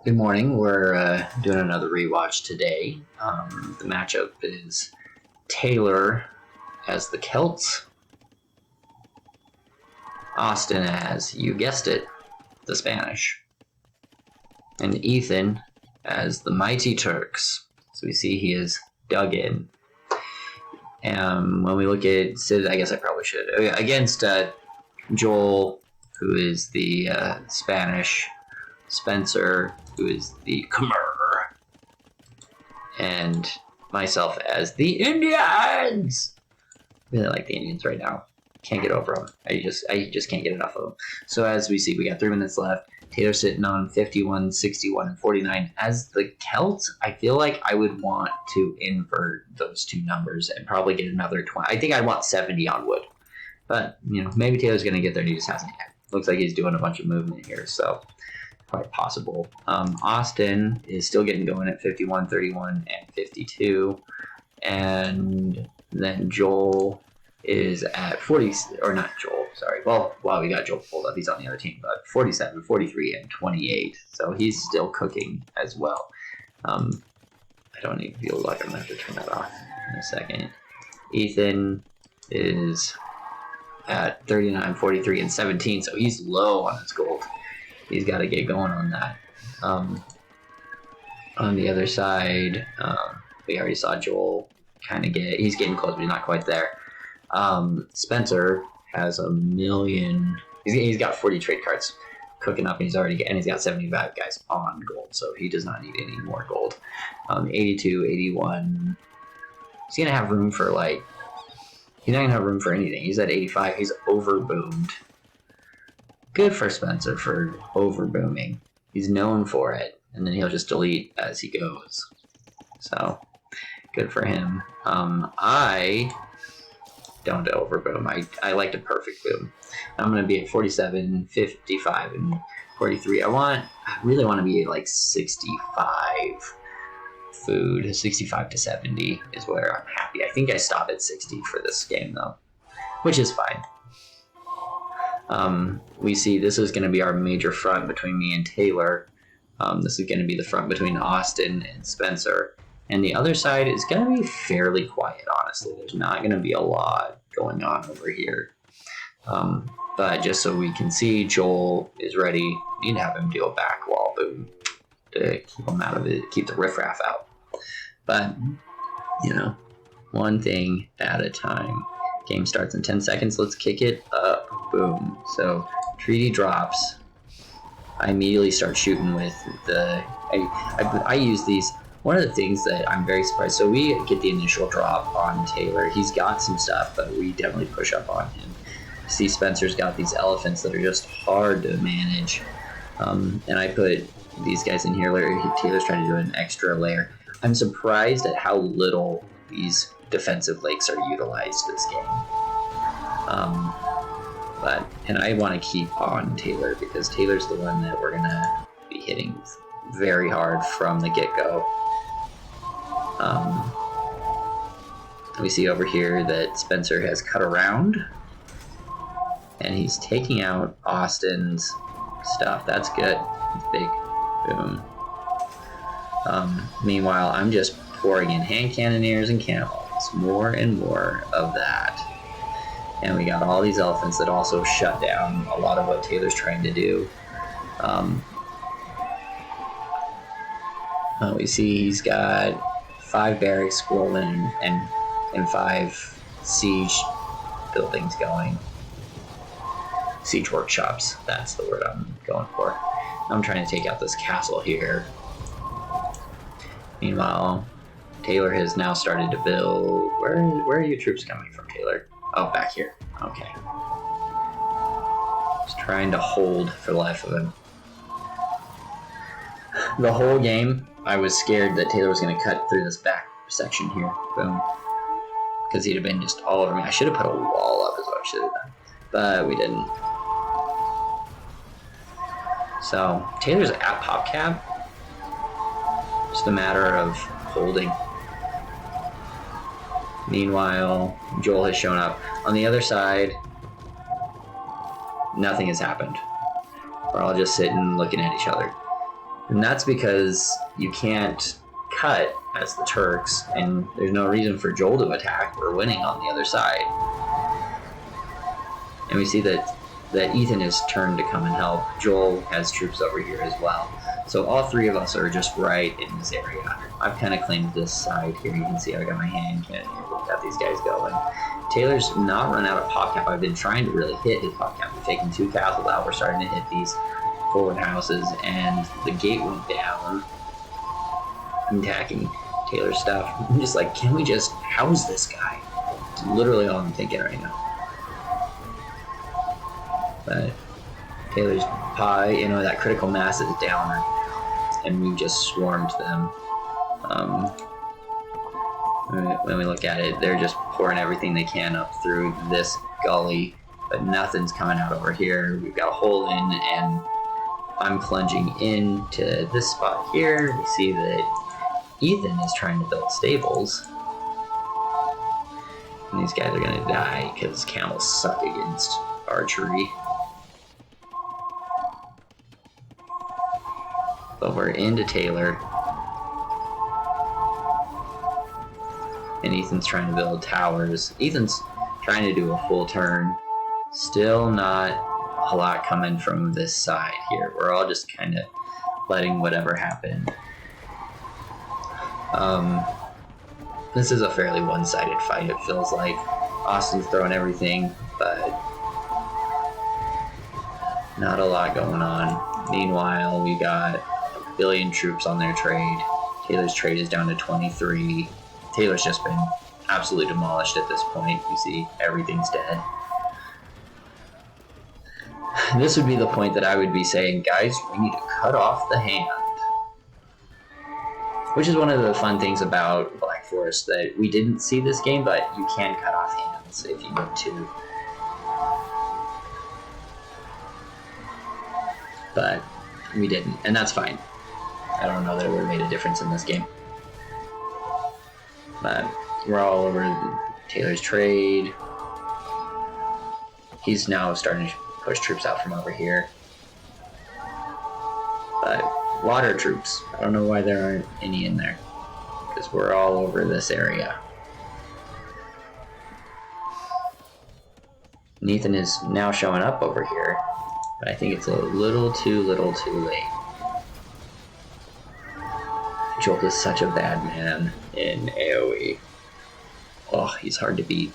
Good morning. We're doing another rewatch today. The matchup is Taylor as the Celts, Austin as, you guessed it, the Spanish, and Ethan as the Mighty Turks. So we see he is dug in. And when we look at Sid, I guess I probably should. Against Joel, who is the Spanish, Spencer, who is the Khmer, and myself as the Indians. Really like the Indians right now. Can't get over them. I just can't get enough of them. So as we see, we got 3 minutes left. Taylor sitting on 51, 61, and 49. As the Celts, I feel like I would want to invert those two numbers and probably get another 20. I think I want 70 on wood. But, maybe Taylor's going to get there and he just hasn't yet. Looks like he's doing a bunch of movement here, so quite possible. Austin is still getting going at 51, 31, and 52. And then Joel is at 40, or not Joel, sorry. Well, we got Joel pulled up. He's on the other team, but 47, 43, and 28. So he's still cooking as well. I don't even feel like I'm going to have to turn that off in a second. Ethan is at 39, 43, and 17. So he's low on his gold. He's got to get going on that. On the other side, we already saw Joel he's getting close, but he's not quite there. Spencer has a million. He's got 40 trade cards cooking up, and he's got 75 guys on gold, so he does not need any more gold. 82, 81. He's gonna have room for he's not gonna have room for anything. He's at 85. He's overboomed. Good for Spencer for overbooming. He's known for it, and then he'll just delete as he goes. So, good for him. I don't overboom. I like to perfect boom. I'm going to be at 47, 55, and 43. I really want to be at 65 food. 65 to 70 is where I'm happy. I think I stop at 60 for this game, though, which is fine. We see this is going to be our major front between me and Taylor. This is going to be the front between Austin and Spencer. And the other side is going to be fairly quiet, honestly. There's not going to be a lot going on over here. But just so we can see, Joel is ready. Need to have him deal back wall boom to keep him out of it, keep the riffraff out. But, one thing at a time. Game starts in 10 seconds. Let's kick it up. Boom. So treaty drops. I immediately start shooting with I use these. One of the things that I'm very surprised. So we get the initial drop on Taylor. He's got some stuff, but we definitely push up on him. See, Spencer's got these elephants that are just hard to manage. And I put these guys in here. Taylor's trying to do an extra layer. I'm surprised at how little these defensive lakes are utilized this game. And I want to keep on Taylor because Taylor's the one that we're going to be hitting very hard from the get-go. We see over here that Spencer has cut around and he's taking out Austin's stuff. That's good. Big boom. Meanwhile, I'm just pouring in hand cannoneers and camels. More and more of that. And we got all these elephants that also shut down a lot of what Taylor's trying to do. We see he's got 5 barracks scrolling and 5 siege buildings going. Siege workshops, that's the word I'm going for. I'm trying to take out this castle here. Meanwhile, Taylor has now started to build. Where are your troops coming from, Taylor? Oh, back here. Okay. Just trying to hold for the life of him. The whole game, I was scared that Taylor was going to cut through this back section here. Boom. Because he'd have been just all over me. I should have put a wall up is what I should have done. But we didn't. So, Taylor's at pop cap. Just a matter of holding. Meanwhile, Joel has shown up. On the other side, nothing has happened. We're all just sitting looking at each other. And that's because you can't cut as the Turks, and there's no reason for Joel to attack. We're winning on the other side. And we see that Ethan is turned to come and help. Joel has troops over here as well. So all three of us are just right in this area. I've kind of claimed this side here. You can see I got my hand cannon here. We've got these guys going. Taylor's not run out of pop cap. I've been trying to really hit his pop cap. We've taken 2 castles out. We're starting to hit these forward houses, and the gate went down. I'm attacking Taylor's stuff. I'm just like, can we just house this guy? It's literally all I'm thinking right now. But Taylor's pie, that critical mass is down, and we've just swarmed them. When we look at it, they're just pouring everything they can up through this gully, but nothing's coming out over here. We've got a hole in, and I'm plunging into this spot here. We see that Ethan is trying to build stables, and these guys are going to die because camels suck against archery. But we're into Taylor, and Ethan's trying to build towers. Ethan's trying to do a full turn. Still not a lot coming from this side here. We're all just kind of letting whatever happen. This is a fairly one-sided fight, it feels like. Austin's throwing everything, but not a lot going on. Meanwhile, we got 1 billion troops on their trade. Taylor's trade is down to 23. Taylor's just been absolutely demolished at this point. You see, everything's dead. This would be the point that I would be saying, guys, we need to cut off the hand. Which is one of the fun things about Black Forest, that we didn't see this game, but you can cut off hands if you need to. But we didn't, and that's fine. I don't know that it would have made a difference in this game. But we're all over Taylor's trade. He's now starting to push troops out from over here. But water troops, I don't know why there aren't any in there, because we're all over this area. Ethan is now showing up over here, but I think it's a little too late. Joel is such a bad man in AoE. Oh, he's hard to beat.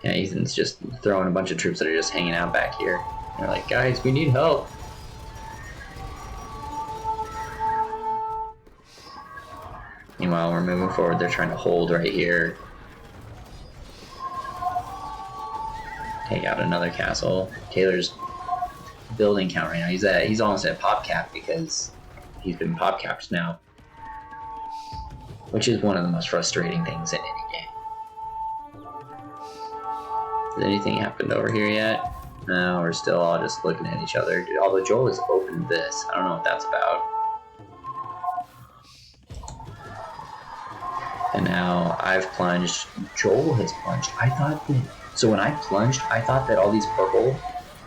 Yeah, Ethan's just throwing a bunch of troops that are just hanging out back here. They're like, guys, we need help. Meanwhile, we're moving forward. They're trying to hold right here. Take out another castle. Taylor's building count right now. He's almost at pop cap because he's been pop capped now, which is one of the most frustrating things in any game. Has anything happened over here yet? No, we're still all just looking at each other. Although Joel has opened this. I don't know what that's about. And now I've plunged. Joel has plunged. So when I plunged, I thought that all these purple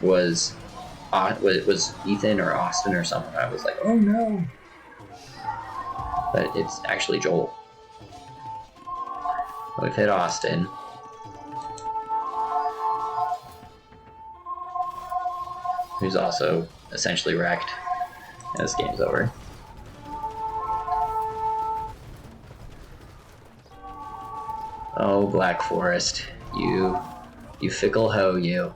was Ethan or Austin or someone. I was like, oh no. But it's actually Joel. We've hit Austin. Who's also essentially wrecked. And this game's over. Oh, Black Forest, you fickle hoe, you.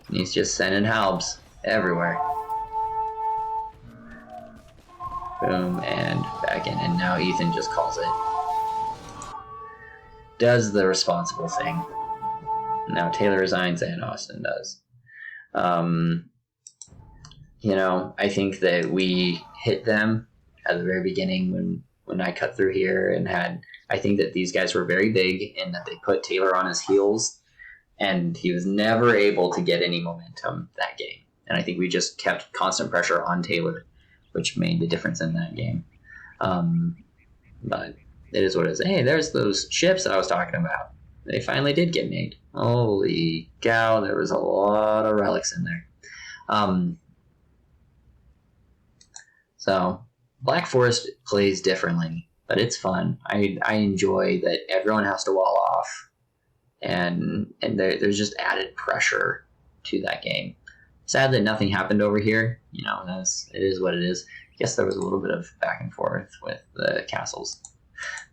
And he's just sending halbs everywhere. Boom, and back in, and now Ethan just calls it. Does the responsible thing. Now Taylor resigns and Austin does. I think that we hit them at the very beginning when I cut through here and I think that these guys were very big and that they put Taylor on his heels, and he was never able to get any momentum that game. And I think we just kept constant pressure on Taylor, which made the difference in that game. But it is what it is. Hey, there's those ships I was talking about. they finally did get made. Holy cow, there was a lot of relics in there. So Black Forest plays differently, but it's fun. I enjoy that everyone has to wall off, and there's just added pressure to that game. Sad that nothing happened over here. You know, it is what it is. I guess there was a little bit of back and forth with the castles,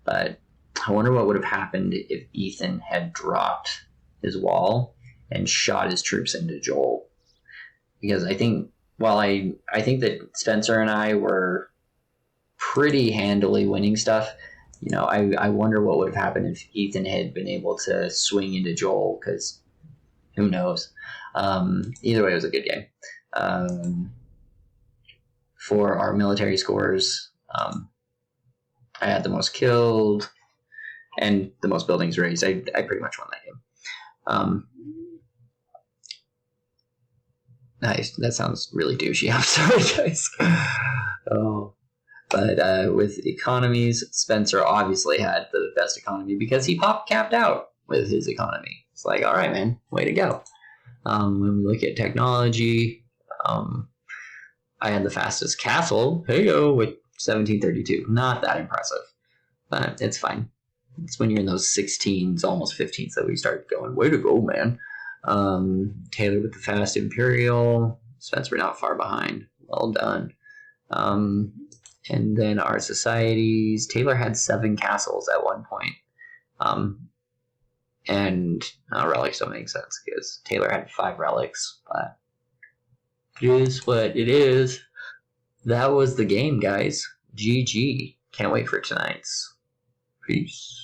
but I wonder what would have happened if Ethan had dropped his wall and shot his troops into Joel. Because I think, while I think that Spencer and I were pretty handily winning stuff, you know, I wonder what would have happened if Ethan had been able to swing into Joel, because who knows. Either way, it was a good game. For our military scores, I had the most killed and the most buildings raised. I pretty much won that game. Nice. That sounds really douchey. I'm sorry, guys. Oh, but with economies, Spencer obviously had the best economy because he capped out with his economy. It's like, all right, man, way to go. When we look at technology, I had the fastest castle, heyo, with 1732. Not that impressive, but it's fine. It's when you're in those 16s, almost 15s, that we start going, way to go, man. Taylor with the fast imperial. Spencer not far behind. Well done. And then our societies. Taylor had 7 castles at one point. And relics don't make sense because Taylor had 5 relics, but it is what it is. That was the game, guys. GG. Can't wait for tonight's. Peace.